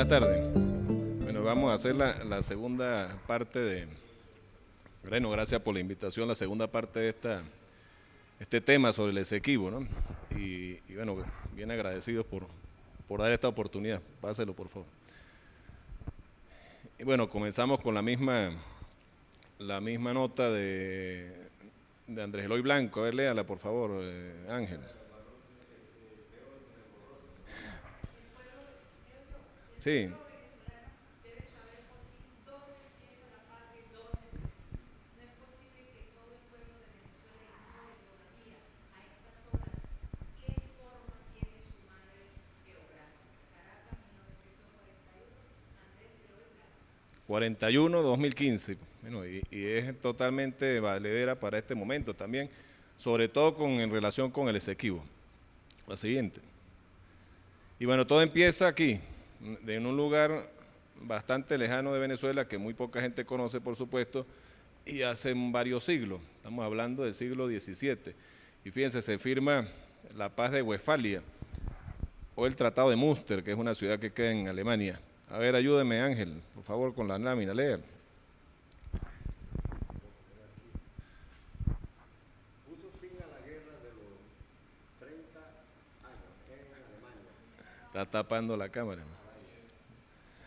Buenas tardes. Bueno, vamos a hacer la segunda parte de... Bueno, gracias por la invitación, la segunda parte de este tema sobre el Esequibo, ¿no? Y bueno, bien agradecidos por dar esta oportunidad. Páselo, por favor. Y bueno, comenzamos con la misma nota de Andrés Eloy Blanco. A ver, léala, por favor, Ángel. Sí. ...41-2015... Bueno, y es totalmente valedera para este momento también, sobre todo en relación con el Esequibo. La siguiente. Y bueno, todo empieza aquí, en un lugar bastante lejano de Venezuela, que muy poca gente conoce, por supuesto, y hace varios siglos. Estamos hablando del siglo XVII. Y fíjense, se firma la Paz de Westfalia, o el Tratado de Münster, que es una ciudad que queda en Alemania. A ver, ayúdeme, Ángel, por favor, con la lámina, leer. Puso fin a la guerra de los 30 años en Alemania. Está tapando la cámara.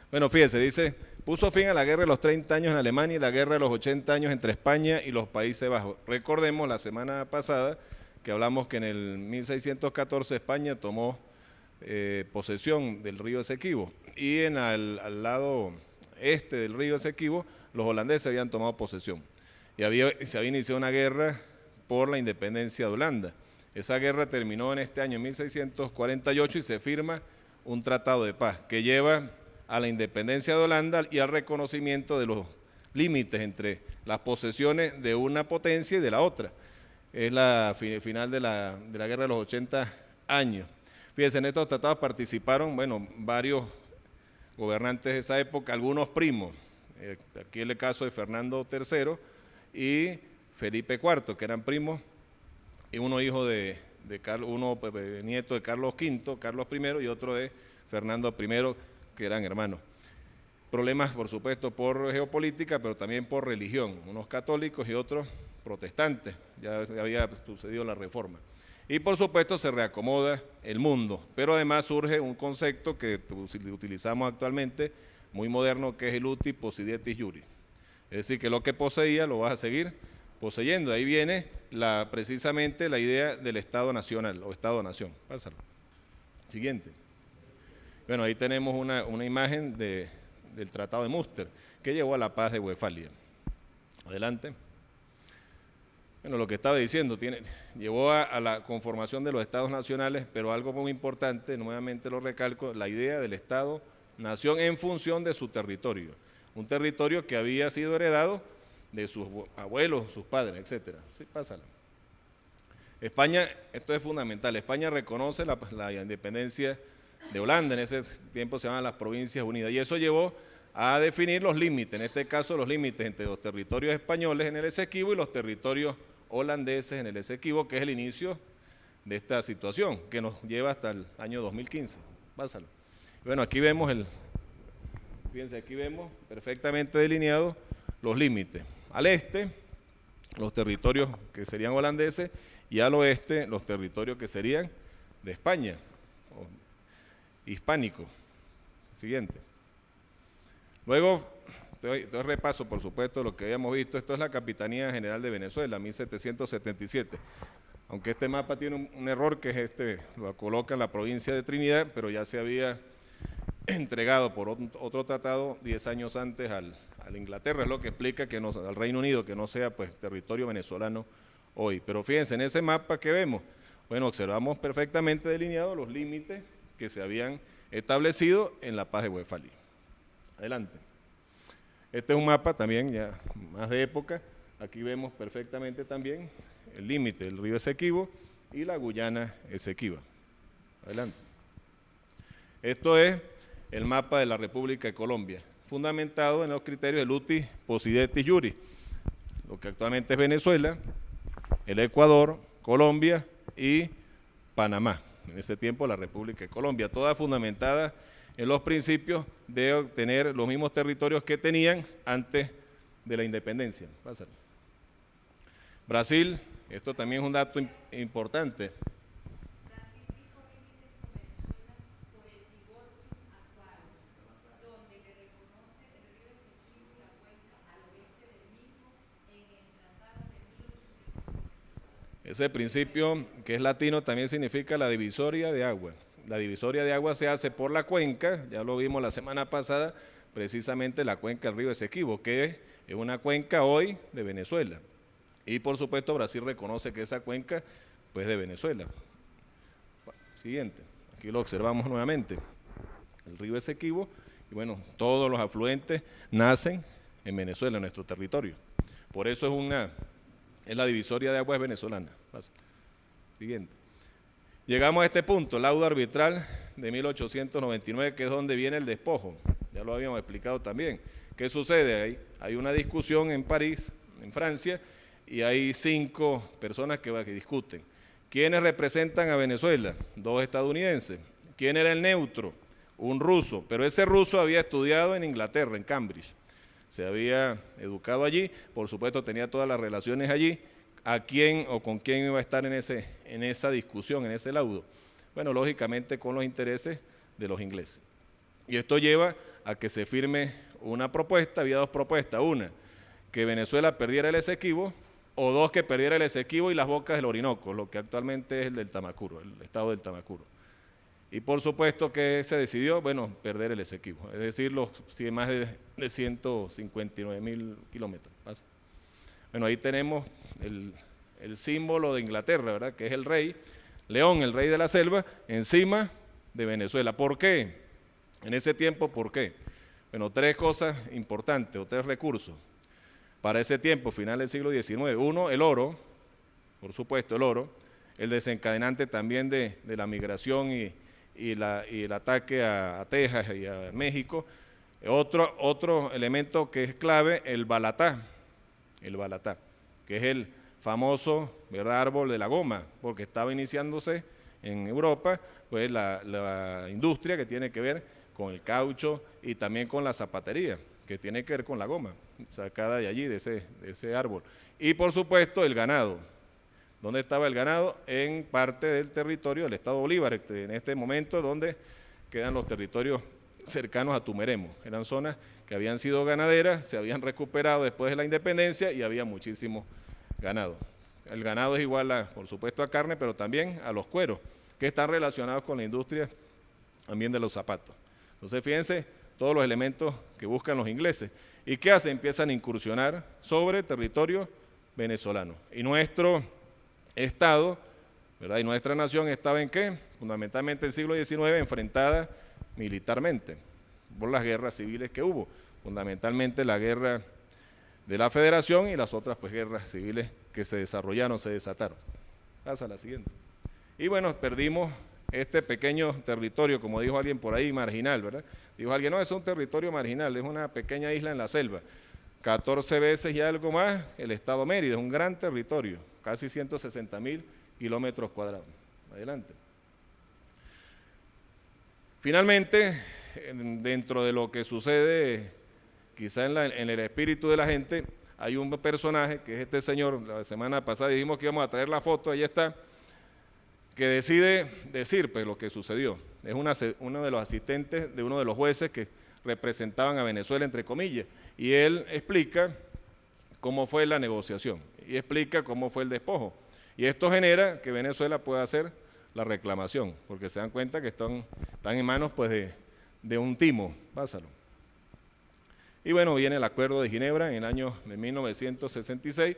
Bueno, fíjese, dice, puso fin a la guerra de los 30 años en Alemania y la guerra de los 80 años entre España y los Países Bajos. Recordemos la semana pasada que hablamos que en el 1614 España tomó posesión del río Esequibo, y al lado este del río Esequibo los holandeses habían tomado posesión y se había iniciado una guerra por la independencia de Holanda. Esa guerra terminó en este año 1648 y se firma un tratado de paz que lleva a la independencia de Holanda y al reconocimiento de los límites entre las posesiones de una potencia y de la otra. Es la final de la guerra de los 80 años. Fíjense, en estos tratados participaron, bueno, varios gobernantes de esa época, algunos primos. Aquí es el caso de Fernando III y Felipe IV, que eran primos, y uno hijo uno nieto de Carlos V, Carlos I, y otro de Fernando I, que eran hermanos. Problemas, por supuesto, por geopolítica, pero también por religión, unos católicos y otros protestantes. Ya había sucedido la reforma. Y por supuesto se reacomoda el mundo, pero además surge un concepto que utilizamos actualmente, muy moderno, que es el uti possidetis iuri. Es decir, que lo que poseía lo vas a seguir poseyendo. Ahí viene precisamente la idea del Estado Nacional o Estado-Nación. Pásalo. Siguiente. Bueno, ahí tenemos una imagen del Tratado de Münster, que llevó a la Paz de Westfalia. Adelante. Bueno, lo que estaba diciendo, llevó a la conformación de los estados nacionales, pero algo muy importante, nuevamente lo recalco, la idea del Estado-Nación en función de su territorio. Un territorio que había sido heredado de sus abuelos, sus padres, etc. Sí, pásala. España, esto es fundamental, España reconoce la independencia de Holanda, en ese tiempo se llamaban las Provincias Unidas, y eso llevó a definir los límites, en este caso los límites entre los territorios españoles en el Esequibo y los territorios holandeses en el Esequibo, que es el inicio de esta situación, que nos lleva hasta el año 2015. Pásalo. Bueno, aquí vemos fíjense, aquí vemos perfectamente delineados los límites. Al este, los territorios que serían holandeses, y al oeste, los territorios que serían de España, o hispánicos. Siguiente. Luego, entonces repaso, por supuesto, lo que habíamos visto. Esto es la Capitanía General de Venezuela, 1777. Aunque este mapa tiene un error, que es lo coloca en la provincia de Trinidad, pero ya se había entregado por otro tratado 10 años antes a Inglaterra, es lo que explica que al Reino Unido, que no sea pues territorio venezolano hoy. Pero fíjense, en ese mapa que vemos, bueno, observamos perfectamente delineados los límites que se habían establecido en la Paz de Westfalia. Adelante. Este es un mapa también ya más de época. Aquí vemos perfectamente también el límite del río Esequibo y la Guyana Esequiba. Adelante. Esto es el mapa de la República de Colombia, fundamentado en los criterios del uti possidetis iuri, lo que actualmente es Venezuela, el Ecuador, Colombia y Panamá. En ese tiempo la República de Colombia, toda fundamentada en los principios de obtener los mismos territorios que tenían antes de la independencia. Pásalo. Brasil, esto también es un dato importante. Ese principio que es latino también significa la divisoria de agua. La divisoria de agua se hace por la cuenca, ya lo vimos la semana pasada, precisamente la cuenca del río Esequibo, que es una cuenca hoy de Venezuela. Y por supuesto Brasil reconoce que esa cuenca pues de Venezuela. Siguiente, aquí lo observamos nuevamente, el río Esequibo, y bueno, todos los afluentes nacen en Venezuela, en nuestro territorio. Por eso es la divisoria de aguas venezolana. Siguiente. Llegamos a este punto, laudo arbitral de 1899, que es donde viene el despojo. Ya lo habíamos explicado también. ¿Qué sucede ahí? Hay una discusión en París, en Francia, y hay 5 personas que discuten. ¿Quiénes representan a Venezuela? 2 estadounidenses. ¿Quién era el neutro? Un ruso, pero ese ruso había estudiado en Inglaterra, en Cambridge. Se había educado allí, por supuesto tenía todas las relaciones allí. ¿A quién o con quién iba a estar en esa discusión, en ese laudo? Bueno, lógicamente con los intereses de los ingleses. Y esto lleva a que se firme una propuesta, había 2 propuestas. Una, que Venezuela perdiera el Esequibo, o 2, que perdiera el Esequibo y las bocas del Orinoco, lo que actualmente es el del Tamacuro, el estado del Tamacuro. Y por supuesto que se decidió, bueno, perder el Esequibo, es decir, más de 159.000 kilómetros. Bueno, ahí tenemos el símbolo de Inglaterra, ¿verdad? Que es el rey, León, el rey de la selva, encima de Venezuela. ¿Por qué? En ese tiempo, ¿por qué? Bueno, 3 cosas importantes, o 3 recursos. Para ese tiempo, final del siglo XIX. Uno, el oro, por supuesto, el oro, el desencadenante también de la migración y el ataque a Texas y a México. Otro elemento que es clave, el balatá, que es el famoso, ¿verdad?, árbol de la goma, porque estaba iniciándose en Europa pues la industria que tiene que ver con el caucho y también con la zapatería, que tiene que ver con la goma, sacada de allí, de ese árbol. Y por supuesto el ganado. ¿Dónde estaba el ganado? En parte del territorio del estado Bolívar, en este momento donde quedan los territorios cercanos a Tumeremo. Eran zonas que habían sido ganaderas, se habían recuperado después de la independencia y había muchísimo ganado. El ganado es igual, por supuesto, a carne, pero también a los cueros, que están relacionados con la industria también de los zapatos. Entonces, fíjense todos los elementos que buscan los ingleses. ¿Y qué hacen? Empiezan a incursionar sobre territorio venezolano. Y nuestro Estado, ¿verdad?, y nuestra nación estaba ¿en qué? Fundamentalmente en el siglo XIX enfrentada militarmente por las guerras civiles que hubo, fundamentalmente la guerra de la Federación y las otras pues guerras civiles que se desarrollaron, se desataron. Pasa a la siguiente. Y bueno, perdimos este pequeño territorio, como dijo alguien por ahí, marginal, ¿verdad? Dijo alguien, no, es un territorio marginal, es una pequeña isla en la selva. 14 veces y algo más el estado Mérida, es un gran territorio, casi 160.000 kilómetros cuadrados. Adelante. Finalmente, dentro de lo que sucede quizá en el espíritu de la gente, hay un personaje que es este señor. La semana pasada dijimos que íbamos a traer la foto, ahí está, que decide decir pues lo que sucedió. Es uno de los asistentes de uno de los jueces que representaban a Venezuela, entre comillas, y él explica cómo fue la negociación y explica cómo fue el despojo. Y esto genera que Venezuela pueda hacer la reclamación, porque se dan cuenta que están en manos pues de un timo. Pásalo. Y bueno, viene el Acuerdo de Ginebra en el año de 1966,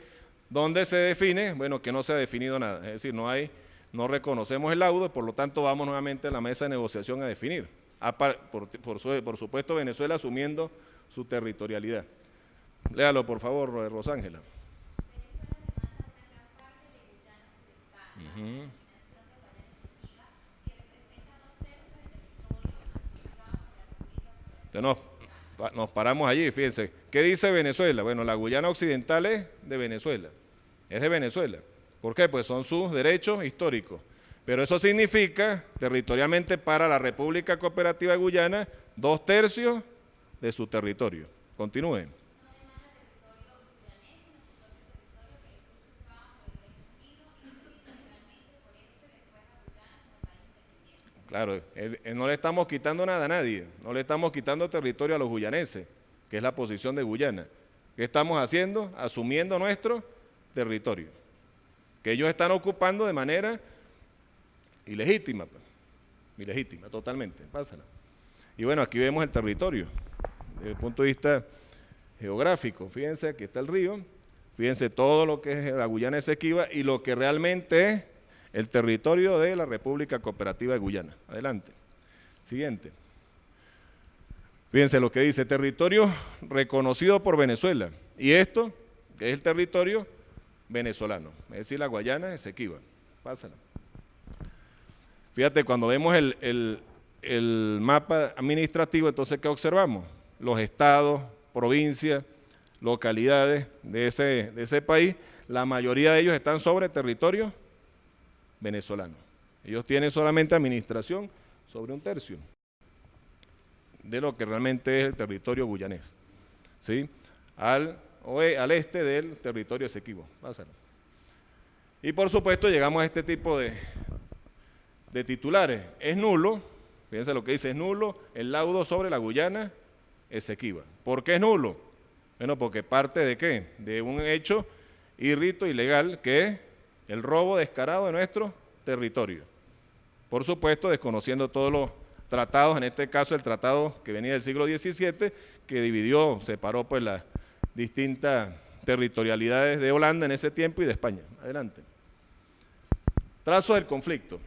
donde se define, bueno, que no se ha definido nada, es decir, no reconocemos el laudo, por lo tanto vamos nuevamente a la mesa de negociación a definir. Por supuesto, Venezuela asumiendo su territorialidad. Léalo, por favor, Rosángela. Entonces nos paramos allí, fíjense. ¿Qué dice Venezuela? Bueno, la Guyana Occidental es de Venezuela. ¿Por qué? Pues son sus derechos históricos. Pero eso significa, territorialmente para la República Cooperativa de Guyana, 2/3 de su territorio. Continúen. Claro, no le estamos quitando nada a nadie, no le estamos quitando territorio a los guyaneses, que es la posición de Guyana. ¿Qué estamos haciendo? Asumiendo nuestro territorio, que ellos están ocupando de manera ilegítima, pues. Ilegítima, totalmente, pásala. Y bueno, aquí vemos el territorio, desde el punto de vista geográfico. Fíjense, aquí está el río, fíjense todo lo que es la Guyana Esequiba y lo que realmente es el territorio de la República Cooperativa de Guyana. Adelante. Siguiente. Fíjense lo que dice, territorio reconocido por Venezuela. Y esto, que es el territorio venezolano, es decir, la Guayana Esequiba. Pásala. Fíjate, cuando vemos el mapa administrativo, entonces, ¿qué observamos? Los estados, provincias, localidades de ese país, la mayoría de ellos están sobre territorio venezolano. Ellos tienen solamente administración sobre 1/3 de lo que realmente es el territorio guyanés, ¿sí? Al este del territorio Esequibo. Pásalo. Y por supuesto llegamos a este tipo de titulares. Es nulo, fíjense lo que dice, es nulo el laudo sobre la Guyana Esequiba. ¿Por qué es nulo? Bueno, porque parte de ¿qué? De un hecho y rito ilegal que es el robo descarado de nuestro territorio. Por supuesto, desconociendo todos los tratados, en este caso el tratado que venía del siglo XVII, que dividió, separó pues las distintas territorialidades de Holanda en ese tiempo y de España. Adelante. Trazo del conflicto.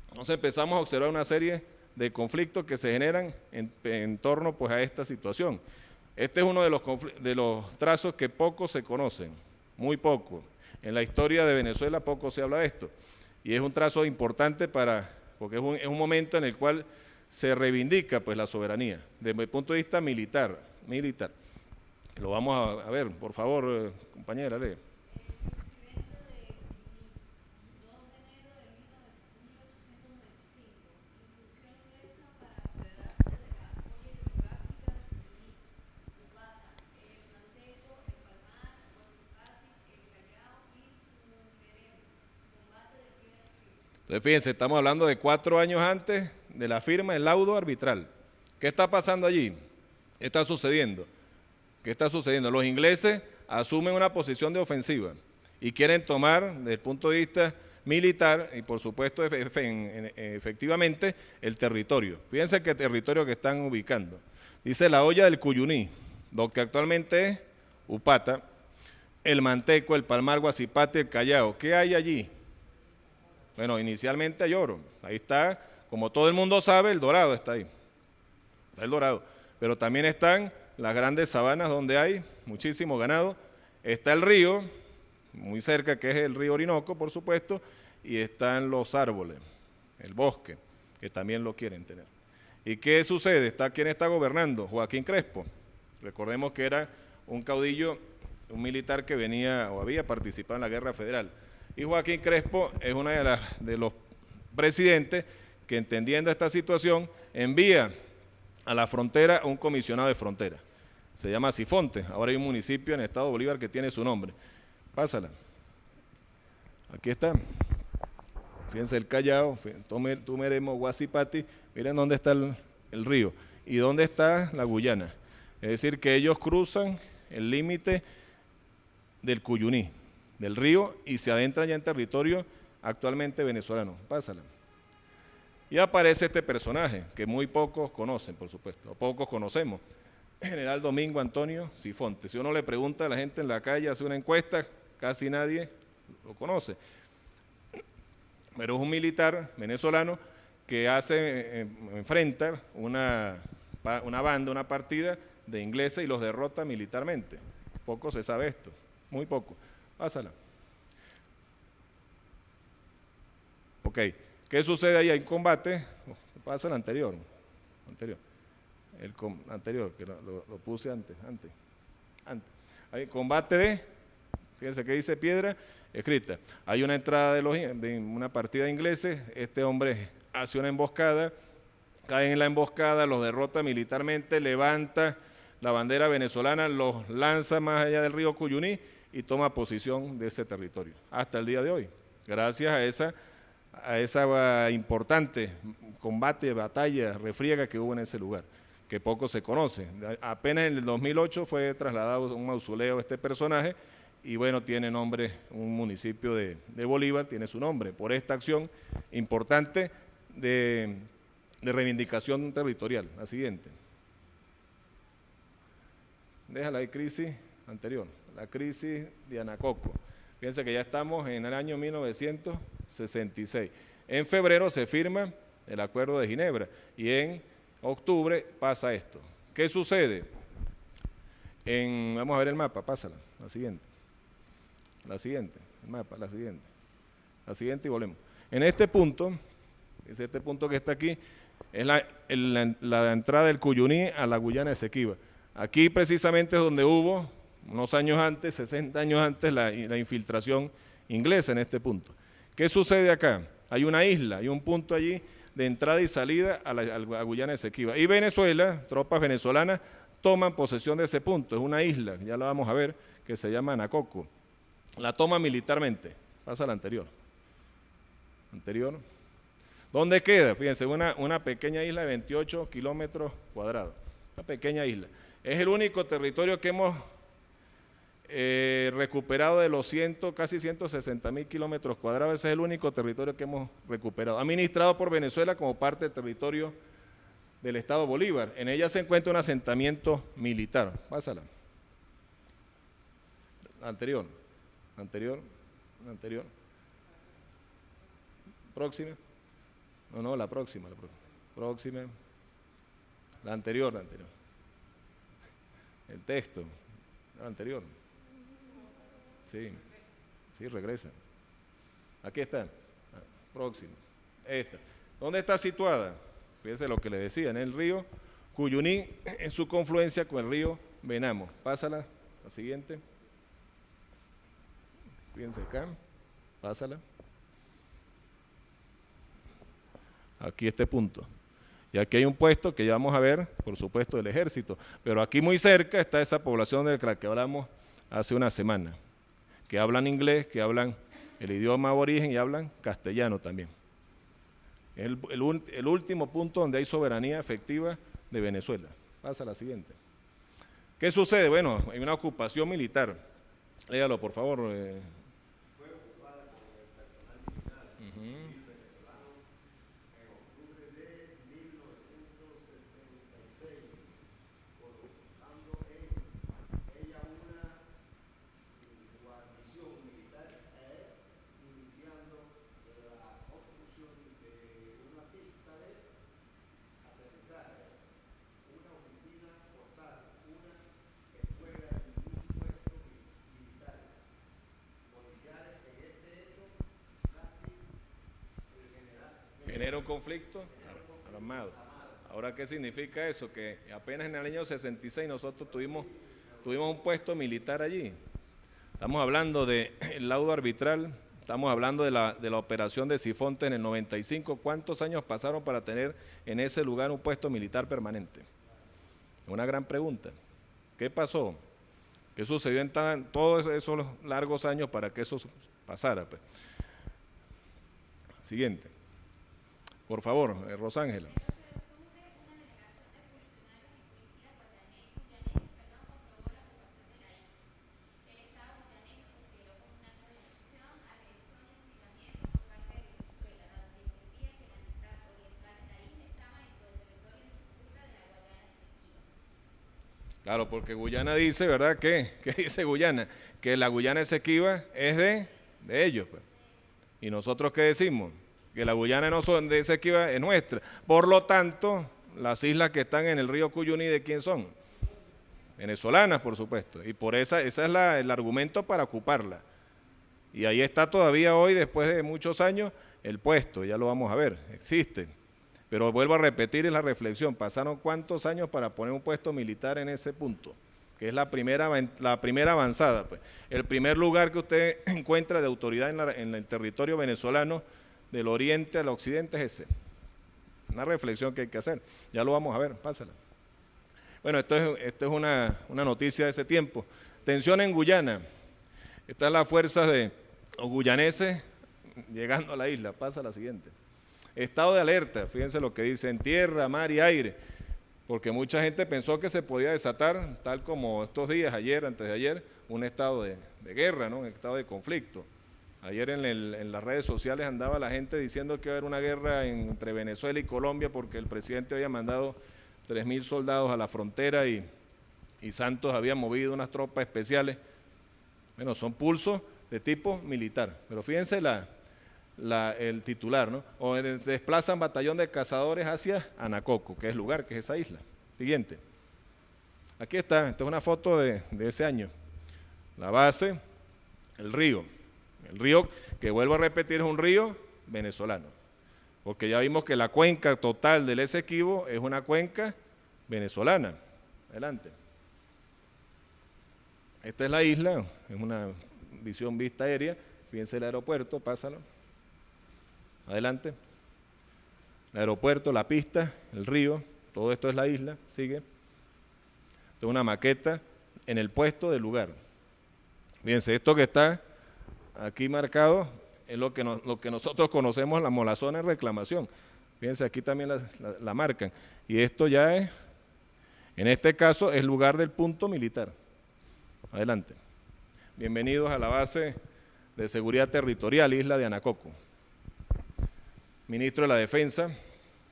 Entonces empezamos a observar una serie de conflictos que se generan en torno pues, a esta situación. Este es uno de los trazos que poco se conocen, muy poco. En la historia de Venezuela poco se habla de esto. Y es un trazo importante porque es un momento en el cual se reivindica pues, la soberanía, desde el punto de vista militar. Lo vamos a ver, por favor, compañera, lee. Entonces, fíjense, estamos hablando de 4 años antes de la firma del laudo arbitral. ¿Qué está pasando allí? ¿Qué está sucediendo? ¿Qué está sucediendo? Los ingleses asumen una posición de ofensiva y quieren tomar, desde el punto de vista militar y por supuesto efectivamente, el territorio. Fíjense qué territorio que están ubicando. Dice la olla del Cuyuní, lo que actualmente es Upata, el Manteco, el Palmar, Guasipate, el Callao. ¿Qué hay allí? Bueno, inicialmente hay oro. Ahí está, como todo el mundo sabe, el Dorado está ahí. Está el Dorado. Pero también están las grandes sabanas donde hay muchísimo ganado. Está el río, muy cerca, que es el río Orinoco, por supuesto, y están los árboles, el bosque, que también lo quieren tener. ¿Y qué sucede? ¿Quién está gobernando? Joaquín Crespo. Recordemos que era un caudillo, un militar que venía o había participado en la Guerra Federal. Y Joaquín Crespo es uno de los presidentes que, entendiendo esta situación, envía a la frontera un comisionado de frontera. Se llama Sifonte. Ahora hay un municipio en el estado de Bolívar que tiene su nombre. Pásala. Aquí está. Fíjense el Callao, Tumeremo, Guasipati. Miren dónde está el río. Y dónde está la Guyana. Es decir, que ellos cruzan el límite del Cuyuní, del río, y se adentran ya en territorio actualmente venezolano. Pásala. Y aparece este personaje, que muy pocos conocen, por supuesto, o pocos conocemos, General Domingo Antonio Sifonte. Si uno le pregunta a la gente en la calle, hace una encuesta, casi nadie lo conoce. Pero es un militar venezolano que enfrenta una banda, una partida de ingleses y los derrota militarmente. Poco se sabe esto, muy poco. Pásala. Ok, ¿qué sucede ahí? Hay un combate, pasa el anterior. El anterior, que lo puse antes. Hay combate fíjense que dice Piedra, escrita. Hay una entrada de una partida de ingleses, este hombre hace una emboscada, cae en la emboscada, los derrota militarmente, levanta la bandera venezolana, los lanza más allá del río Cuyuní y toma posición de ese territorio hasta el día de hoy, gracias a esa importante combate, batalla, refriega que hubo en ese lugar, que poco se conoce. Apenas en el 2008 fue trasladado a un mausoleo este personaje y bueno, tiene nombre, un municipio de Bolívar tiene su nombre, por esta acción importante de reivindicación territorial. La siguiente. Déjala ahí, crisis anterior, la crisis de Anacoco. Fíjense que ya estamos en el año 1966. En febrero se firma el Acuerdo de Ginebra y en octubre pasa esto. ¿Qué sucede? Vamos a ver el mapa, pásala, la siguiente, el mapa, la siguiente y volvemos. En este punto, es este punto que está aquí, es la entrada del Cuyuní a la Guyana Esequiba. Aquí precisamente es donde hubo, unos años antes, 60 años antes, la infiltración inglesa en este punto. ¿Qué sucede acá? Hay una isla, hay un punto allí de entrada y salida a Guyana Esequiba. Y Venezuela, tropas venezolanas, toman posesión de ese punto. Es una isla, ya la vamos a ver, que se llama Anacoco. La toma militarmente. Pasa la anterior. ¿Dónde queda? Fíjense, una pequeña isla de 28 kilómetros cuadrados. Una pequeña isla. Es el único territorio que hemos recuperado de los casi 160.000 kilómetros cuadrados. Ese es el único territorio que hemos recuperado. Administrado por Venezuela como parte del territorio del Estado Bolívar. En ella se encuentra un asentamiento militar. Pásala. Anterior. Próxima. No, la próxima. Próxima. La anterior. El texto. La anterior. Sí, regresa. Aquí está. Próxima. Esta. ¿Dónde está situada? Fíjense lo que le decía, en el río Cuyuní, en su confluencia con el río Venamo. Pásala, la siguiente. Fíjense acá, pásala. Aquí este punto. Y aquí hay un puesto que ya vamos a ver, por supuesto, del ejército. Pero aquí muy cerca está esa población de la que hablamos hace una semana, que hablan inglés, que hablan el idioma aborigen y hablan castellano también. Es el último punto donde hay soberanía efectiva de Venezuela. Pasa a la siguiente. ¿Qué sucede? Bueno, hay una ocupación militar. Léalo, por favor. Fue ocupada por el personal militar venezolano en octubre de 1966, colocando en ella una guarnición militar iniciando la construcción de una pista de aterrizaje, una oficina postal, una escuela y un puesto militar. Policiales en este hecho, casi el general. Genera un conflicto armado. Ahora, ¿qué significa eso? Que apenas en el año 66 nosotros tuvimos un puesto militar allí. Estamos hablando del laudo arbitral, estamos hablando de la operación de Sifonte en el 95. ¿Cuántos años pasaron para tener en ese lugar un puesto militar permanente? Una gran pregunta. ¿Qué pasó? ¿Qué sucedió en todos esos largos años para que eso pasara? Pues? Siguiente. Por favor, Rosángela. Claro, porque Guyana dice, ¿verdad? ¿Qué dice Guyana? Que la Guyana Esequiba es de ellos. Pues. ¿Y nosotros qué decimos? Que la Guyana no son de Esequiba, es nuestra. Por lo tanto, las islas que están en el río Cuyuní, ¿de quién son? Venezolanas, por supuesto. Y por ese es el argumento para ocuparla. Y ahí está todavía hoy, después de muchos años, el puesto, ya lo vamos a ver, existe. Pero vuelvo a repetir, es la reflexión, pasaron cuántos años para poner un puesto militar en ese punto, que es la primera avanzada, pues. El primer lugar que usted encuentra de autoridad en el territorio venezolano, del oriente al occidente, es ese. Una reflexión que hay que hacer. Ya lo vamos a ver, pásala. Bueno, esto es una noticia de ese tiempo. Tensión en Guyana. Están las fuerzas de los guyaneses llegando a la isla. Pasa a la siguiente. Estado de alerta, fíjense lo que dice, en tierra, mar y aire, porque mucha gente pensó que se podía desatar, tal como estos días, ayer, antes de ayer, un estado de guerra, ¿no? Un estado de conflicto. Ayer en las redes sociales andaba la gente diciendo que iba a haber una guerra entre Venezuela y Colombia porque el presidente había mandado 3.000 soldados a la frontera y Santos había movido unas tropas especiales. Bueno, son pulsos de tipo militar, pero fíjense el titular, ¿no? O desplazan batallón de cazadores hacia Anacoco, que es el lugar, que es esa isla. Siguiente. Aquí está, esta es una foto de ese año. La base, el río que vuelvo a repetir es un río venezolano, porque ya vimos que la cuenca total del Esequibo es una cuenca venezolana. Adelante. Esta es la isla, es una visión vista aérea, fíjense el aeropuerto, pásalo. Adelante. El aeropuerto, la pista, el río, todo esto es la isla, sigue. Esto es una maqueta en el puesto del lugar. Fíjense, esto que está aquí marcado es lo que nosotros conocemos como la zona de reclamación. Fíjense, aquí también la marcan. Y esto ya es, en este caso, es lugar del punto militar. Adelante. Bienvenidos a la base de seguridad territorial, isla de Anacoco. Ministro de la Defensa,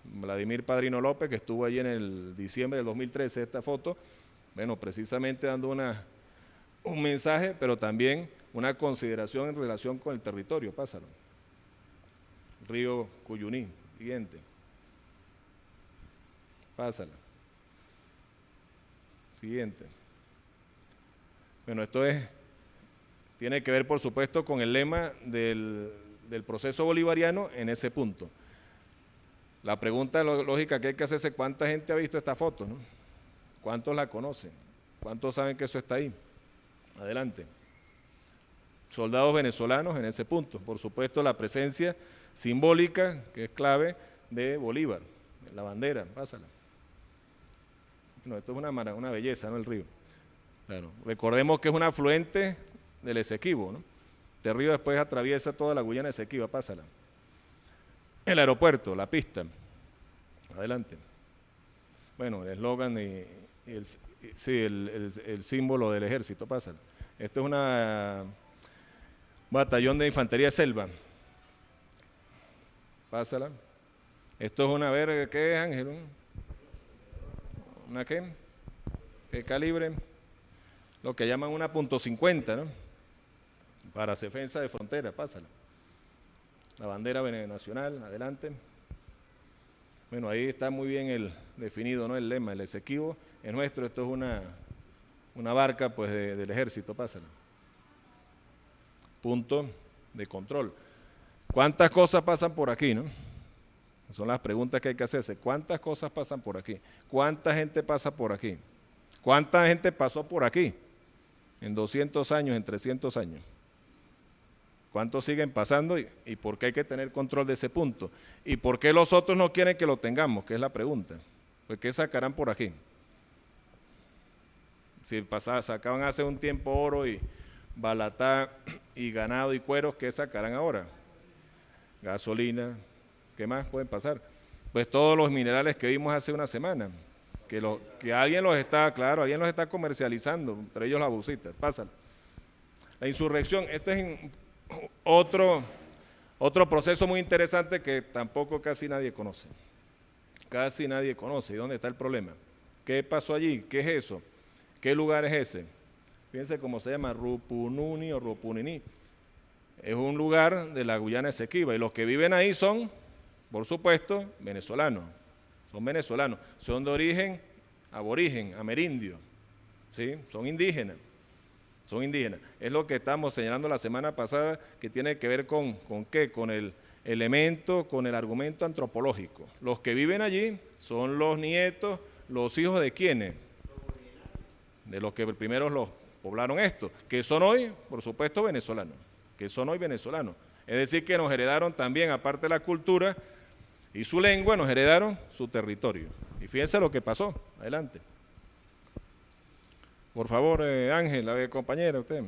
Vladimir Padrino López, que estuvo allí en el diciembre del 2013, esta foto, bueno, precisamente dando un mensaje, pero también una consideración en relación con el territorio. Pásalo. Río Cuyuní, siguiente. Pásala. Siguiente. Bueno, esto tiene que ver, por supuesto, con el lema del proceso bolivariano en ese punto. La pregunta lógica que hay que hacerse, ¿cuánta gente ha visto esta foto, no? ¿Cuántos la conocen? ¿Cuántos saben que eso está ahí? Adelante. Soldados venezolanos en ese punto. Por supuesto, la presencia simbólica, que es clave, de Bolívar, la bandera, pásala. No, esto es una belleza, ¿no? El río. Claro. Recordemos que es un afluente del Esequibo, ¿no? Este río después atraviesa toda la Guyana Esequiba, pásala. El aeropuerto, la pista. Adelante. Bueno, el eslogan y el símbolo del ejército, pásala. Esto es un batallón de infantería de selva. Pásala. Esto es una verga, ¿qué es, Ángel? ¿Una qué? ¿Qué calibre? Lo que llaman una .50, ¿no? Para defensa de frontera, pásala. La bandera nacional, adelante. Bueno, ahí está muy bien definido, ¿no? El lema, el Esequibo es nuestro, esto es una barca pues del ejército, pásala. Punto de control. ¿Cuántas cosas pasan por aquí, no? Son las preguntas que hay que hacerse. ¿Cuántas cosas pasan por aquí? ¿Cuánta gente pasa por aquí? ¿Cuánta gente pasó por aquí? En 200 años, en 300 años. ¿Cuántos siguen pasando y por qué hay que tener control de ese punto? ¿Y por qué los otros no quieren que lo tengamos? Que es la pregunta. Pues ¿qué sacarán por aquí? Si sacaban hace un tiempo oro y balatá y ganado y cueros, ¿qué sacarán ahora? Gasolina, ¿qué más pueden pasar? Pues todos los minerales que vimos hace una semana, que alguien los está comercializando, entre ellos la busita, pásala. La insurrección, este es otro proceso muy interesante que tampoco casi nadie conoce. Casi nadie conoce. ¿Y dónde está el problema? ¿Qué pasó allí? ¿Qué es eso? ¿Qué lugar es ese? Fíjense cómo se llama, Rupununi o Rupunini. Es un lugar de la Guyana Esequiba y los que viven ahí son, por supuesto, venezolanos. Son venezolanos. Son de origen aborigen, amerindio. ¿Sí? Son indígenas. Son indígenas. Es lo que estamos señalando la semana pasada, que tiene que ver con ¿qué? Con el elemento, con el argumento antropológico. Los que viven allí son los nietos, los hijos de ¿quiénes? de los que primero los poblaron esto, que son hoy, por supuesto, venezolanos, que son hoy venezolanos. Es decir, que nos heredaron también, aparte de la cultura y su lengua, nos heredaron su territorio. Y fíjense lo que pasó. Adelante. Por favor, Ángel, a ver, compañera, usted.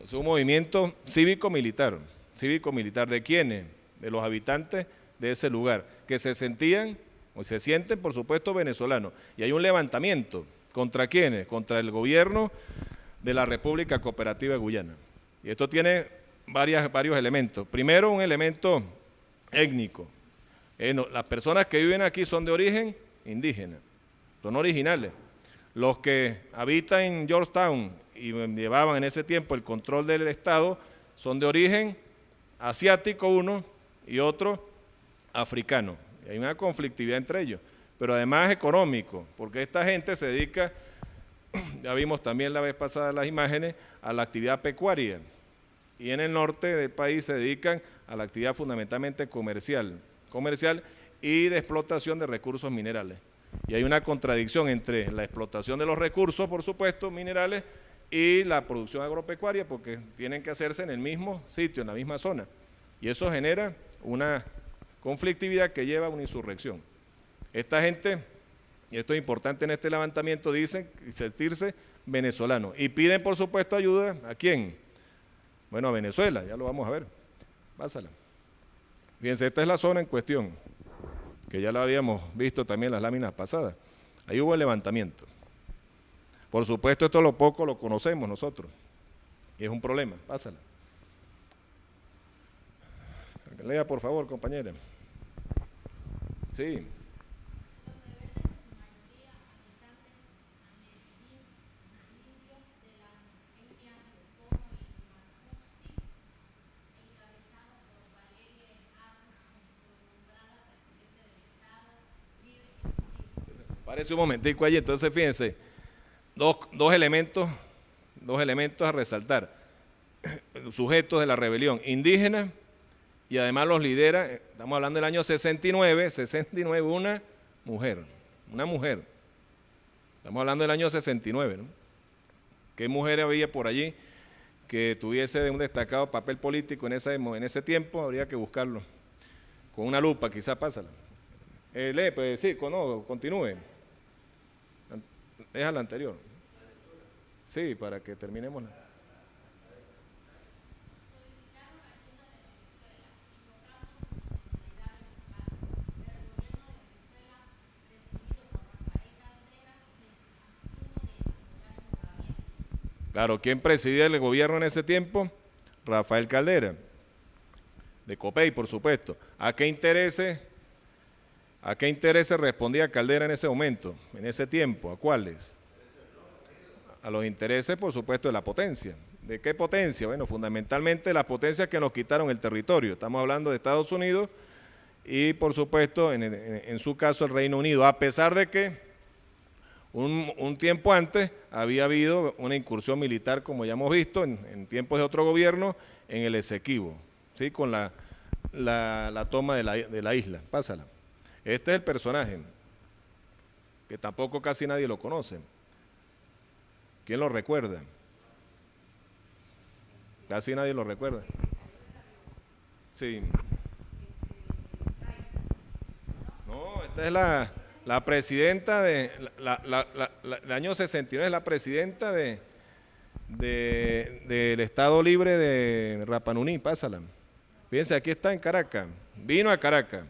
Es un movimiento cívico-militar. ¿Cívico-militar de quiénes? De los habitantes de ese lugar, que se sentían o se sienten, por supuesto, venezolanos. Y hay un levantamiento. ¿Contra quiénes? Contra el gobierno de la República Cooperativa de Guyana. Y esto tiene varios elementos. Primero, un elemento étnico. Las personas que viven aquí son de origen indígena, son originales. Los que habitan en Georgetown y llevaban en ese tiempo el control del Estado son de origen asiático uno y otro africano. Y hay una conflictividad entre ellos, pero además económico, porque esta gente se dedica, ya vimos también la vez pasada las imágenes, a la actividad pecuaria. Y en el norte del país se dedican a la actividad fundamentalmente comercial y de explotación de recursos minerales. Y hay una contradicción entre la explotación de los recursos, por supuesto, minerales, y la producción agropecuaria, porque tienen que hacerse en el mismo sitio, en la misma zona. Y eso genera una conflictividad que lleva a una insurrección. Esta gente, y esto es importante en este levantamiento, dicen sentirse venezolanos. Y piden, por supuesto, ayuda. ¿A quién? Bueno, a Venezuela, ya lo vamos a ver. Pásala. Fíjense, esta es la zona en cuestión, que ya lo habíamos visto también en las láminas pasadas. Ahí hubo el levantamiento. Por supuesto, esto lo poco lo conocemos nosotros, y es un problema. Pásala. Lea, por favor, compañera. Sí. Parece un momentico allí, entonces fíjense, dos elementos a resaltar. Sujetos de la rebelión indígena, y además los lidera, estamos hablando del año 69, una mujer. Estamos hablando del año 69, ¿no? ¿Qué mujer había por allí que tuviese un destacado papel político en ese tiempo? Habría que buscarlo. Con una lupa, quizás pásala. Lee, pues sí, no, continúe. Deja la anterior. Sí, para que terminemos. Claro, ¿quién presidía el gobierno en ese tiempo? Rafael Caldera, de Copey, por supuesto. ¿A qué intereses respondía Caldera en ese momento, en ese tiempo? ¿A cuáles? A los intereses, por supuesto, de la potencia. ¿De qué potencia? Bueno, fundamentalmente las potencias que nos quitaron el territorio. Estamos hablando de Estados Unidos y, por supuesto, en su caso, el Reino Unido, a pesar de que un tiempo antes había habido una incursión militar, como ya hemos visto, en tiempos de otro gobierno, en el Esequibo, ¿sí? Con la toma de la isla. Pásala. Este es el personaje, que tampoco casi nadie lo conoce. ¿Quién lo recuerda? Casi nadie lo recuerda. Sí. No, esta es la presidenta del año 69, es la presidenta del Estado Libre de Rapa Nui. Pásala. Fíjense, aquí está en Caracas. Vino a Caracas.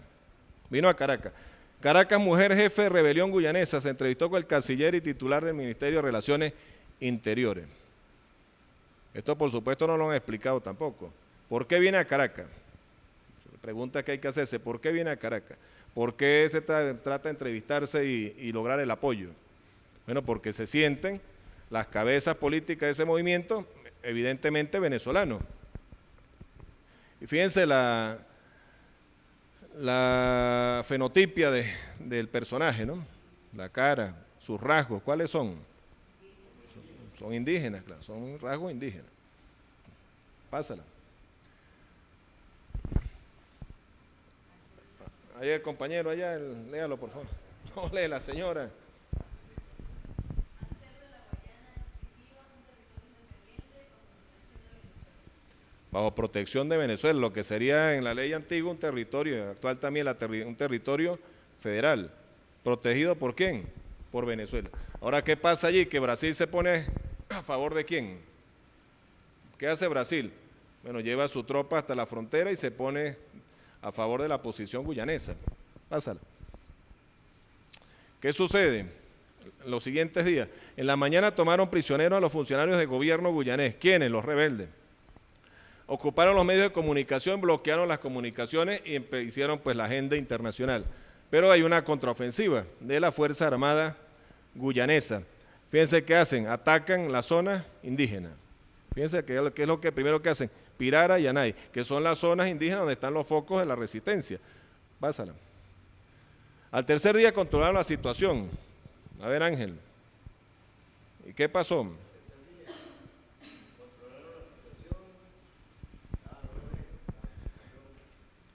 Caracas, mujer jefe de rebelión guyanesa, se entrevistó con el canciller y titular del Ministerio de Relaciones Interiores. Esto, por supuesto, no lo han explicado tampoco. ¿Por qué viene a Caracas? Pregunta que hay que hacerse. ¿Por qué viene a Caracas? ¿Por qué se trata de entrevistarse y lograr el apoyo? Bueno, porque se sienten las cabezas políticas de ese movimiento evidentemente venezolano. Y fíjense la fenotipia del personaje, ¿no? La cara, sus rasgos, ¿cuáles son? Son indígenas, claro, son rasgos indígenas. Pásala. Ahí el compañero, allá, léalo por favor. No, lee la señora. Bajo protección de Venezuela, lo que sería en la ley antigua un territorio, actual también un territorio federal. ¿Protegido por quién? Por Venezuela. Ahora, ¿qué pasa allí? Que Brasil se pone a favor de quién. ¿Qué hace Brasil? Bueno, lleva su tropa hasta la frontera y se pone a favor de la posición guyanesa. Pásala. ¿Qué sucede? Los siguientes días. En la mañana tomaron prisioneros a los funcionarios del gobierno guyanés. ¿Quiénes? Los rebeldes. Ocuparon los medios de comunicación, bloquearon las comunicaciones y hicieron pues la agenda internacional. Pero hay una contraofensiva de la Fuerza Armada guyanesa. Fíjense qué hacen, atacan la zona indígena. Fíjense qué es lo que primero que hacen, Pirara y Anay, que son las zonas indígenas donde están los focos de la resistencia. Pásala. Al tercer día controlaron la situación. A ver, Ángel. ¿Y qué pasó?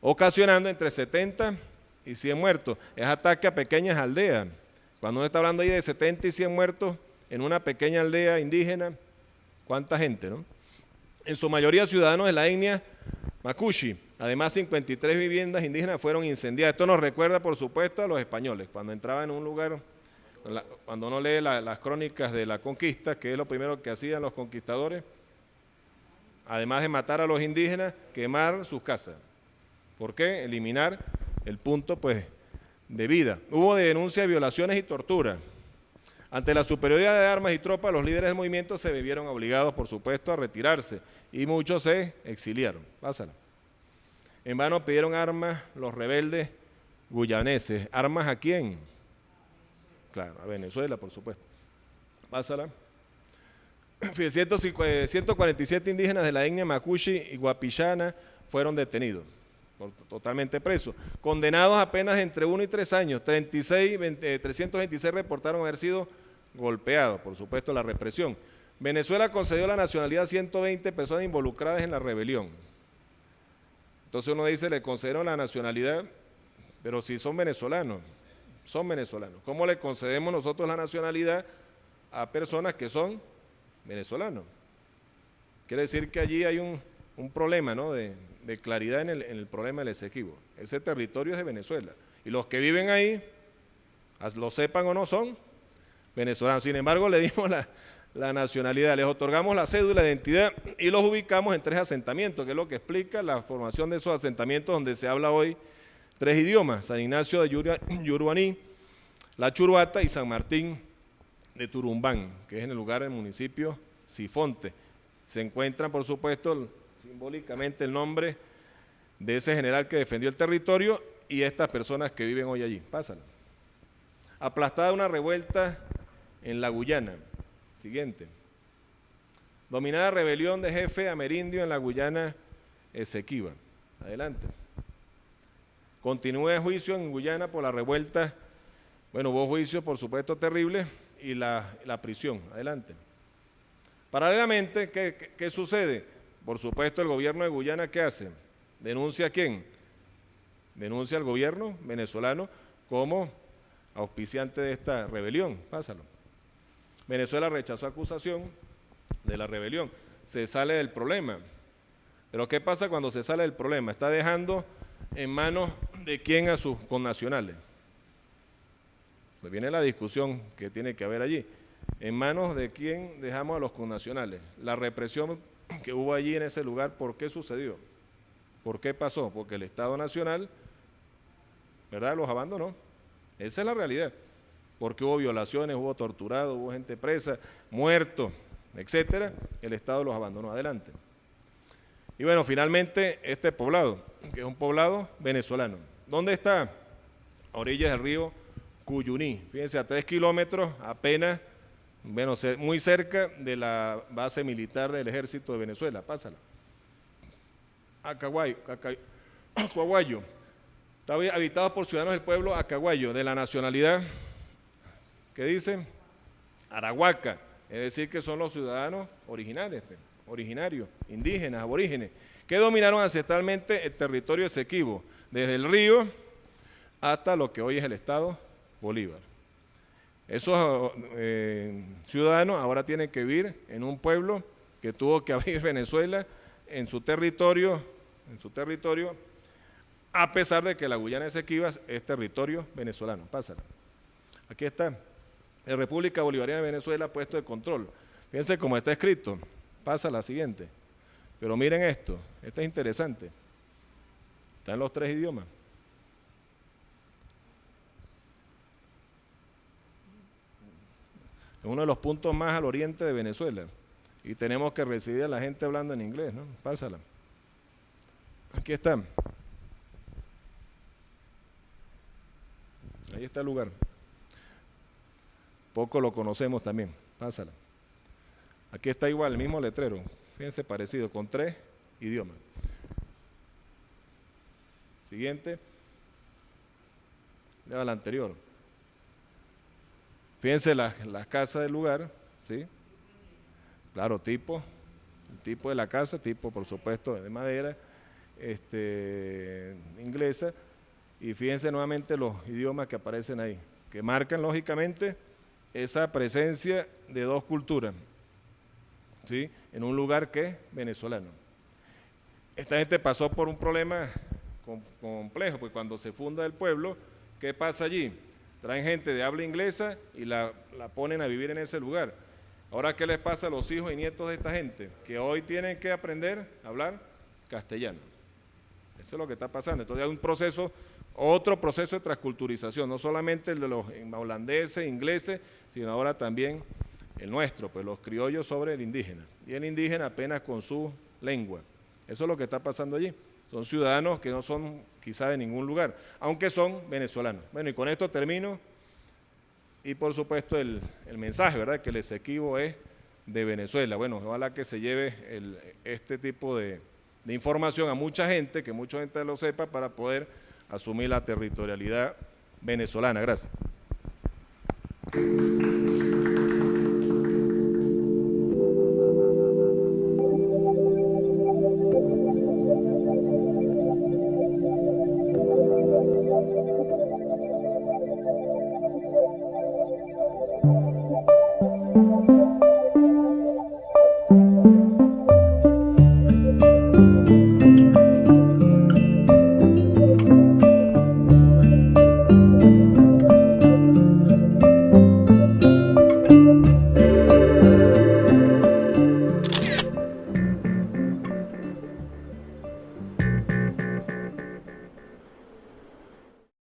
Ocasionando entre 70 y 100 muertos. Es ataque a pequeñas aldeas. Cuando uno está hablando ahí de 70 y 100 muertos en una pequeña aldea indígena, ¿cuánta gente, no? En su mayoría ciudadanos de la etnia Macushi. Además, 53 viviendas indígenas fueron incendiadas. Esto nos recuerda, por supuesto, a los españoles. Cuando entraban en un lugar, cuando uno lee las crónicas de la conquista, que es lo primero que hacían los conquistadores, además de matar a los indígenas, quemar sus casas. ¿Por qué? Eliminar el punto, pues, de vida. Hubo denuncias de violaciones y tortura. Ante la superioridad de armas y tropas, los líderes del movimiento se vieron obligados, por supuesto, a retirarse y muchos se exiliaron. Pásala. En vano pidieron armas los rebeldes guyaneses. ¿Armas a quién? Claro, a Venezuela, por supuesto. Pásala. 147 indígenas de la etnia Macushi y Guapillana fueron detenidos, totalmente presos. Condenados apenas entre 1 y 3 años. 326 reportaron haber sido golpeados, por supuesto, la represión. Venezuela concedió la nacionalidad a 120 personas involucradas en la rebelión. Entonces uno dice, le concedieron la nacionalidad, pero si son venezolanos, ¿Cómo le concedemos nosotros la nacionalidad a personas que son venezolanos? Quiere decir que allí hay un problema, ¿no?, de claridad en el problema del Esequibo. Ese territorio es de Venezuela. Y los que viven ahí, lo sepan o no, son venezolanos. Sin embargo, le dimos la nacionalidad, les otorgamos la cédula de identidad y los ubicamos en 3 asentamientos, que es lo que explica la formación de esos asentamientos donde se habla hoy 3 idiomas: San Ignacio de Yuruaní, La Churuata y San Martín de Turumbán, que es en el lugar del municipio Sifonte. Se encuentran, por supuesto, simbólicamente el nombre de ese general que defendió el territorio y estas personas que viven hoy allí. Pásalo. Aplastada una revuelta en la Guyana. Siguiente. Dominada rebelión de jefe amerindio en la Guyana Esequiba. Adelante. Continúa el juicio en Guyana por la revuelta. Bueno, hubo juicio, por supuesto, terrible, y la prisión. Adelante. Paralelamente, ¿qué sucede? Por supuesto, el gobierno de Guyana, ¿qué hace? ¿Denuncia a quién? Denuncia al gobierno venezolano como auspiciante de esta rebelión. Pásalo. Venezuela rechazó acusación de la rebelión. Se sale del problema. Pero ¿qué pasa cuando se sale del problema? Está dejando en manos de quién a sus connacionales. Pues viene la discusión que tiene que haber allí. ¿En manos de quién dejamos a los connacionales? La represión que hubo allí en ese lugar, ¿por qué sucedió? ¿Por qué pasó? Porque el Estado Nacional, ¿verdad?, los abandonó. Esa es la realidad. Porque hubo violaciones, hubo torturados, hubo gente presa, muertos, etcétera. El Estado los abandonó. Adelante. Y bueno, finalmente este poblado, que es un poblado venezolano. ¿Dónde está? A orillas del río Cuyuní. Fíjense, a 3 kilómetros apenas Bueno, muy cerca de la base militar del ejército de Venezuela. Pásala. Acaguayo. Está habitado por ciudadanos del pueblo acaguayo, de la nacionalidad, ¿qué dice? Arahuaca, es decir, que son los ciudadanos originarios, indígenas, aborígenes, que dominaron ancestralmente el territorio Esequibo, desde el río hasta lo que hoy es el estado Bolívar. Esos ciudadanos ahora tienen que vivir en un pueblo que tuvo que abrir Venezuela en su territorio, a pesar de que la Guyana Esequiba es territorio venezolano. Pásala. Aquí está. La República Bolivariana de Venezuela, puesto de control. Fíjense cómo está escrito. Pasa la siguiente. Pero miren esto es interesante. Está en los 3 idiomas. Es uno de los puntos más al oriente de Venezuela. Y tenemos que recibir a la gente hablando en inglés, ¿no? Pásala. Aquí está. Ahí está el lugar. Poco lo conocemos también. Pásala. Aquí está igual, el mismo letrero. Fíjense, parecido, con 3 idiomas. Siguiente. Lea la anterior. Fíjense las casas del lugar, ¿sí? Claro, el tipo de la casa, tipo por supuesto de madera, inglesa, y fíjense nuevamente los idiomas que aparecen ahí, que marcan lógicamente esa presencia de 2 culturas, ¿sí? En un lugar que es venezolano. Esta gente pasó por un problema complejo, pues cuando se funda el pueblo, ¿qué pasa allí? Traen gente de habla inglesa y la ponen a vivir en ese lugar. Ahora, ¿qué les pasa a los hijos y nietos de esta gente? Que hoy tienen que aprender a hablar castellano. Eso es lo que está pasando. Entonces hay otro proceso de transculturización, no solamente el de los holandeses, ingleses, sino ahora también el nuestro, pues los criollos sobre el indígena. Y el indígena apenas con su lengua. Eso es lo que está pasando allí. Son ciudadanos que no son quizá de ningún lugar, aunque son venezolanos. Bueno, y con esto termino. Y por supuesto el mensaje, ¿verdad? Que el Esequibo es de Venezuela. Bueno, ojalá que se lleve este tipo de información a mucha gente, que mucha gente lo sepa, para poder asumir la territorialidad venezolana. Gracias.